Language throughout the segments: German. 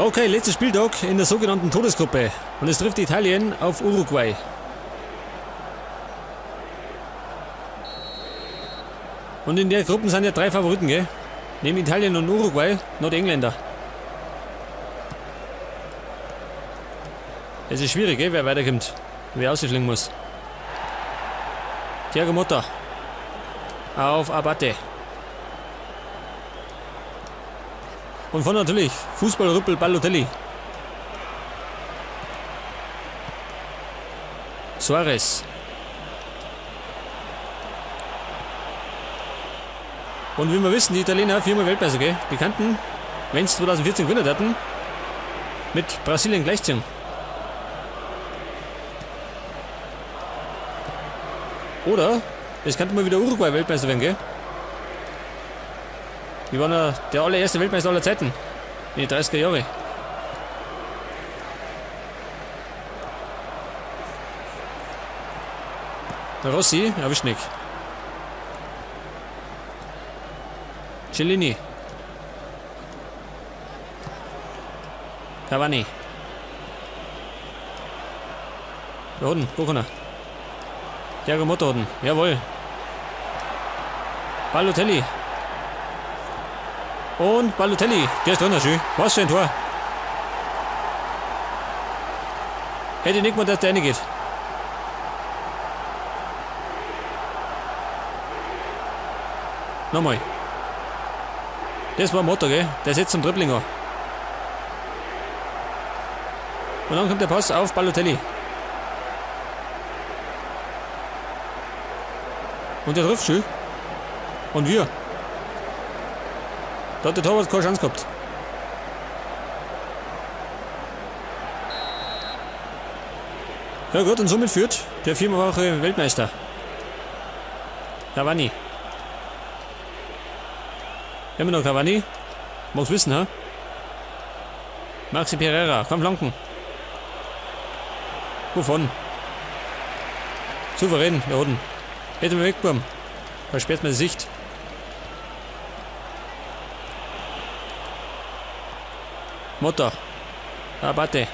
Okay, letzter Spieltag in der sogenannten Todesgruppe. Und es trifft Italien auf Uruguay. Und in der Gruppe sind ja 3 Favoriten, gell? Neben Italien und Uruguay noch die Engländer. Es ist schwierig, gell, wer weiterkommt. Wer ausfliegen muss. Thiago Motta. Auf Abate. Und von natürlich Fußballrüppel Balotelli. Suarez. Und wie wir wissen, die Italiener 4-mal Weltmeister, gell? Die kannten, wenn es 2014 gewonnen hatten, mit Brasilien gleichziehen. Oder es könnte mal wieder Uruguay Weltmeister werden, gell? Die waren ja der allererste Weltmeister aller Zeiten. In den 30er Jahren. Rossi, erwischt nicht. Cellini. Cavani. Da unten, guck mal. Thiago Motta unten, jawohl. Balotelli. Und Balotelli, der ist drin, schön. Was für ein Tor. Hätte nicht mal, dass der reingeht. Nochmal. Das war Motta, gell? Der setzt zum Dribbling an. Und dann kommt der Pass auf Balotelli. Und der trifft schön. Und wir. Da hat der Torwart keine Chance gehabt. Ja gut, und somit führt der 4-fache Weltmeister. Cavani. Immer noch Cavani. Mag's wissen, ha? Maxi Pereira, komm flanken. Wovon? Souverän, da unten. Hätte man wegbekommen. Versperrt man die Sicht. Motta. Abate.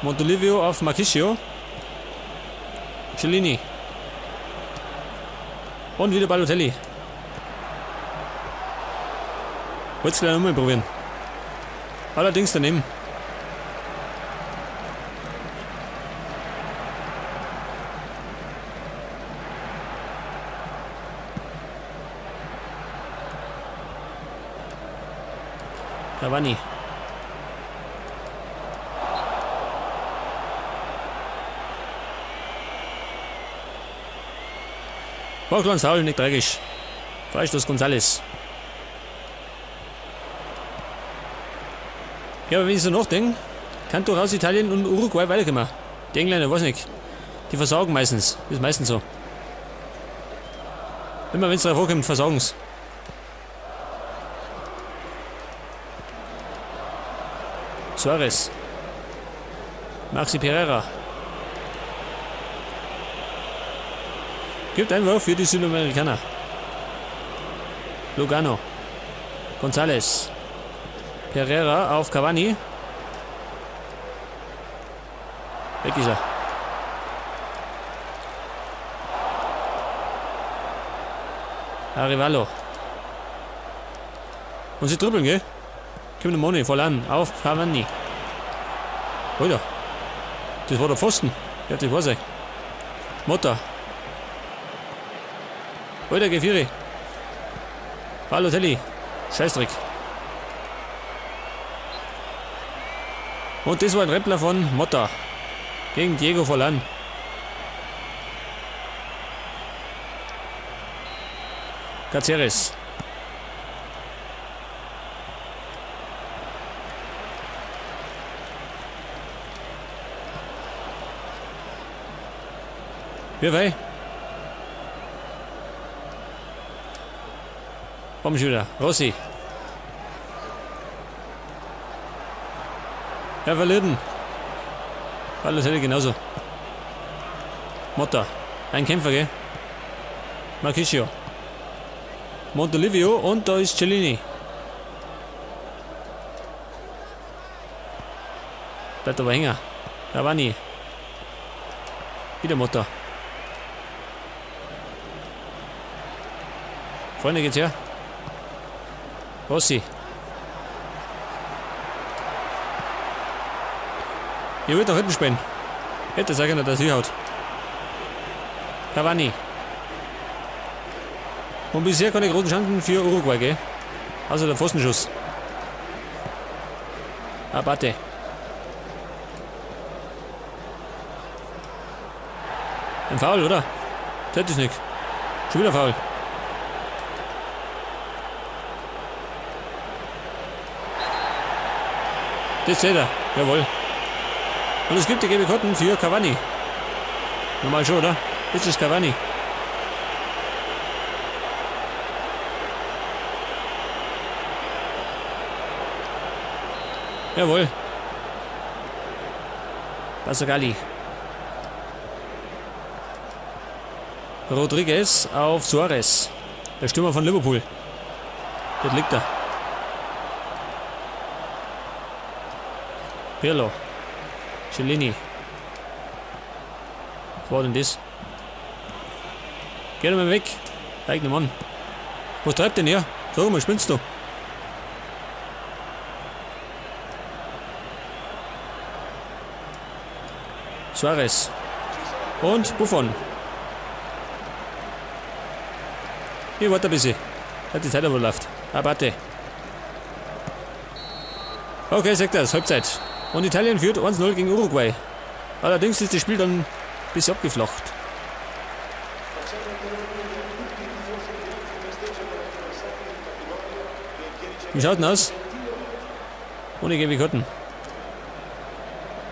Montolivio auf Marchisio. Cellini. Und wieder Balotelli. Wollte es gleich nochmal probieren. Allerdings daneben. Cavani. War klein Saul, nicht dreckig. Freistoß González. Ja, aber wenn ich so nachdenke, kann durchaus Italien und Uruguay weiterkommen. Die Engländer, weiß nicht. Die versagen meistens. Das ist meistens so. Immer wenn es darauf vorkommt, versagen sie. Suarez. Maxi Pereira. Gibt Einwurf für die Südamerikaner. Lugano. González. Pereira auf Cavani. Weg ist er. Arrivallo. Und sie dribbeln, gell? Kommt der Moni voll an. Auf Cavani. Alter. Das war der Pfosten. Ich hab das vor sich. Motta. Alter, Gefiri. Balotelli. Scheißdreck. Und das war ein Reppler von Motta. Gegen Diego Forlan. Cáceres. Wer wei? Komm schon wieder. Rossi. Ja, verlieren. Balotelli genauso. Motta. Ein Kämpfer, gell? Marchisio. Montolivio und da ist Cellini. Bleibt aber hängen. Cavani. Wieder Motta. Vorne geht's her. Rossi. Ihr wollt doch hinten spielen. Hätte sagen können, dass sie haut. Cavani. Und bisher keine großen Chancen für Uruguay, gell? Außer der Pfostenschuss. Abate. Ein Foul, oder? Das ist nicht. Schon wieder Foul. Das seht ihr. Jawohl. Und es gibt die gelbe Karten für Cavani. Normal schon, oder? Das ist Cavani. Jawohl. Basagali. Rodriguez auf Suarez. Der Stürmer von Liverpool. Dort liegt er. Pirlo. Cellini. Was war denn das? Geh doch mal weg. Eigner Mann. Was treibt denn hier? Sag mal, spinnst du? Suarez. Und Buffon. Hier, warte ein bisschen. Hat die Zeit aber läuft. Abate. Okay, sagt er, Halbzeit. Und Italien führt 1-0 gegen Uruguay. Allerdings ist das Spiel dann ein bisschen abgeflacht. Wie schaut denn aus? Ohne gelbe Karten.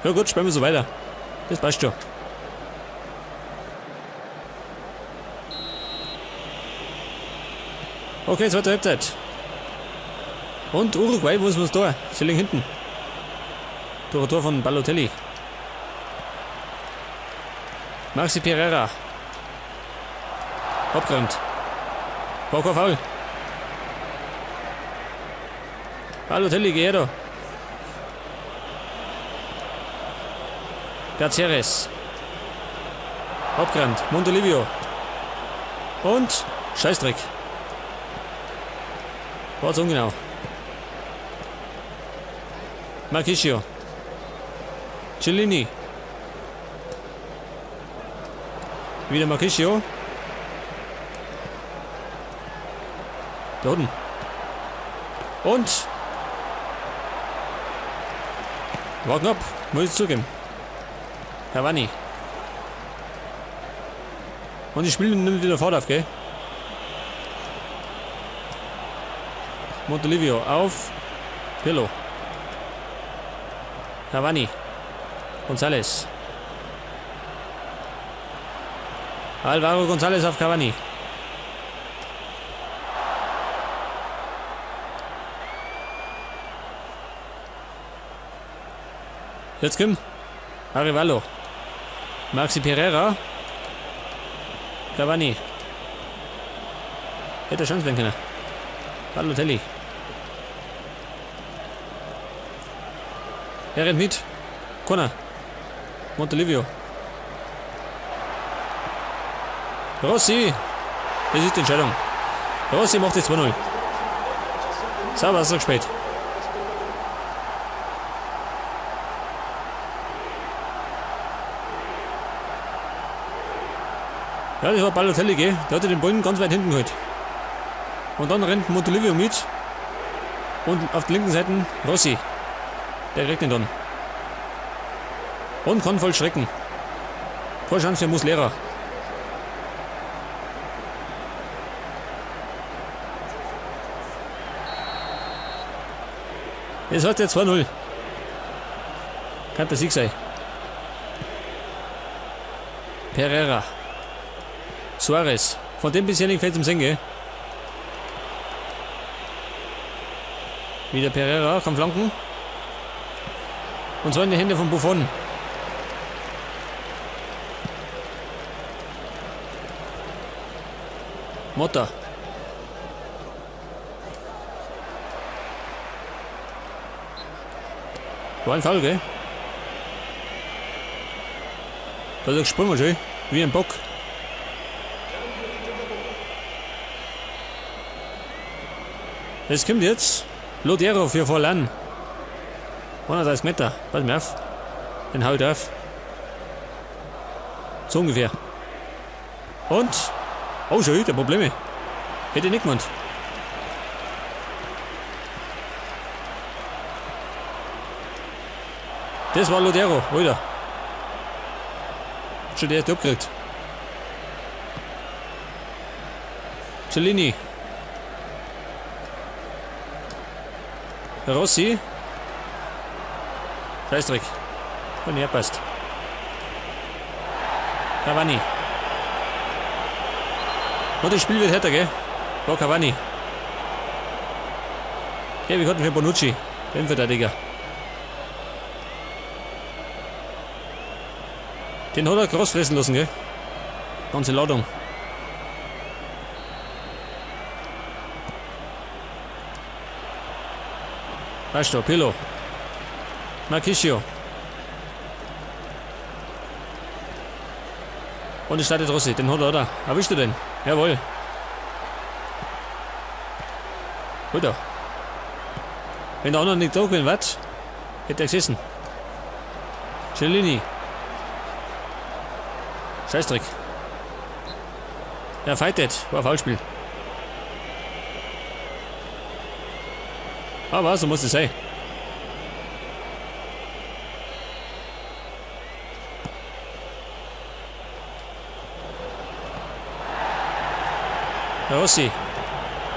Ja gut, spielen wir so weiter. Das passt schon. Okay, zweite Halbzeit. Und Uruguay, wo ist das Tor? Sie liegen hinten. Tor von Balotelli. Maxi Pereira. Abgeräumt. War kein Foul. Balotelli, geh her da. Garceres. Abgeräumt. Montolivio. Und Scheißdreck. War zu ungenau. Marchisio. Cellini. Wieder Marchisio. Da unten. Und. War knapp. Muss ich zugeben. Cavani. Und die Spiele nimmt wieder Fahrt auf, gell? Montolivio auf Pirlo. Cavani. González. Alvaro González auf Cavani. Jetzt kommt Arevalo. Maxi Pereira. Cavani. Hätte er Chance werden können. Balotelli. Er rennt mit. Corner. Montolivio. Rossi. Das ist die Entscheidung. Rossi macht jetzt 2-0. Sauber, ist noch spät. Ja, das war Balotelli, gell? Der hatte den Ball ganz weit hinten geholt. Und dann rennt Montolivio mit. Und auf der linken Seite Rossi. Der kriegt ihn dann. Und kann vollstrecken. Keine Chance für Muslera. Es hat jetzt 2-0. Kann der Sieg sein. Pereira. Suarez. Von dem bisher nicht fällt zum Singen, gell? Wieder Pereira, kann flanken. Und zwar in die Hände von Buffon. Motta. War ein Foul, gell? Da ist er gesprungen schön. Wie ein Bock. Es kommt jetzt Lodeiro für Forlan. 130 Meter. Pass mir auf. Den hau ich drauf. So ungefähr. Und. Oh, schon wieder Probleme. Hätte ich nicht gemeint. Das war Lodeiro, wieder. Schon der erste abgekriegt. Cellini. Rossi. Scheißdreck. Und er passt. Cavani. Und das Spiel wird härter, gell? War Cavani. Ja, wir hatten für Bonucci, den Verteidiger. Den hat er groß fressen lassen, gell? Ganze Ladung. Weißt du, Pirlo. Marquisio. Und es startet Rossi, den hat er, oder? Erwischt du den? Jawohl. Gut. Wenn der andere nicht da gewesen wäre, hätte er gesessen. Cellini. Scheißdreck. Er fightet. War ein Foulspiel. Aber so muss es sein. Rossi.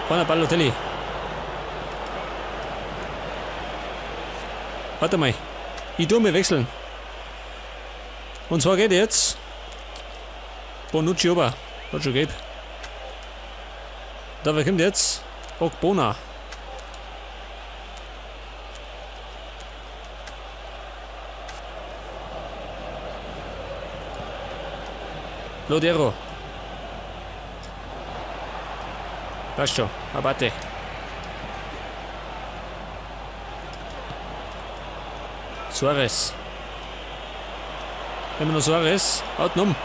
Vorne Balotelli. Warte mal. Ich tue mir wechseln. Und zwar geht jetzt Bonucci ober. Hat schon gegeben. Dafür kommt jetzt Ogbona. Lodeiro. Passt schon. Abate. Suarez. Immer noch Suarez. Haut ihn um.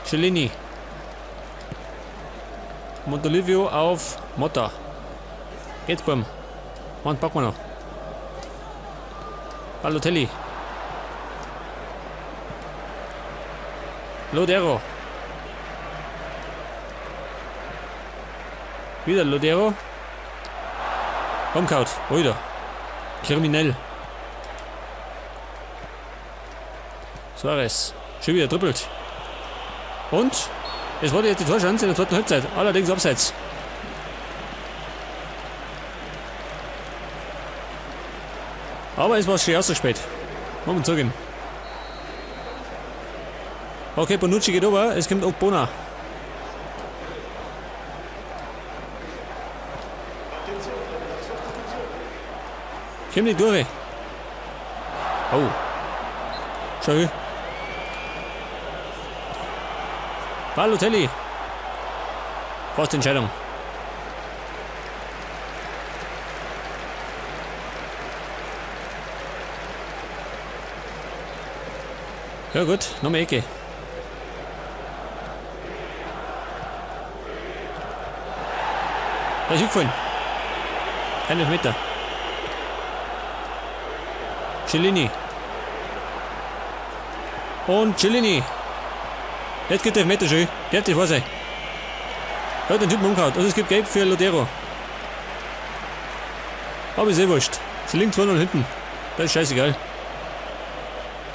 Cellini. Montolivio auf Motta. Geht's beim. Und packen wir noch. Balotelli. Lodeiro. Wieder Lodeiro. Umkaut. Wieder. Kriminell. Suarez. Schon wieder trippelt. Und es wurde jetzt die Torchance in der zweiten Halbzeit. Allerdings abseits. Aber es war schon erst so spät. Moment zugehen. Okay, Bonucci geht over. Es kommt Ogbona. Kommt die durch. Oh. Schau. Balotelli. Fast Entscheidung. Ja gut, nochmal Ecke. Da ist gefallen. Kein Elfmeter. Cellini. Und Cellini. Jetzt gibt der Elfmeter schön. Der hat die vor sich. Er hat den Typen umgehauen. Also es gibt Gelb für Lodeiro. Aber ist eh wurscht. Sie liegen 2-0 hinten. Das ist scheißegal.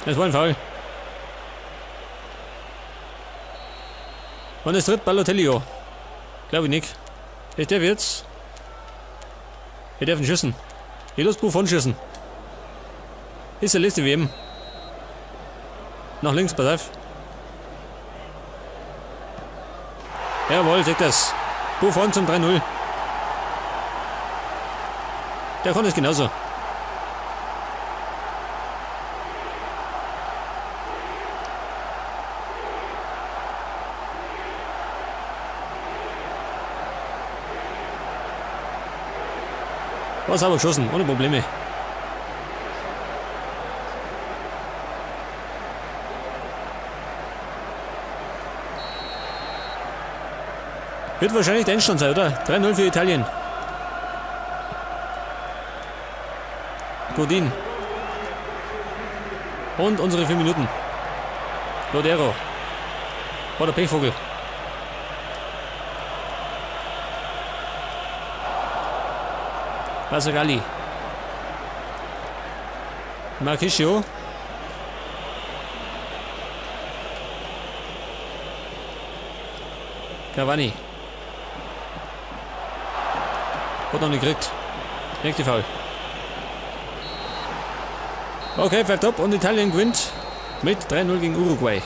Das war ein Foul. Und es tritt Balotelli an. Glaube ich nicht. Ich darf jetzt. Ich darf ihn schießen. Ich lasse Buffon schießen. Ist der letzte WM. Nach links, pass auf. Jawohl, sagt das. Buffon zum 3-0. Der kann es genauso. Was haben wir geschossen? Ohne Probleme. Wird wahrscheinlich der Endstand sein, oder? 3-0 für Italien. Godin. Und unsere 4 Minuten. Lodero. Oder Pechvogel. Basagalli. Marchisio. Cavani. Hat noch nicht gekriegt. Nächste Foul. Okay, fällt top und Italien gewinnt mit 3-0 gegen Uruguay.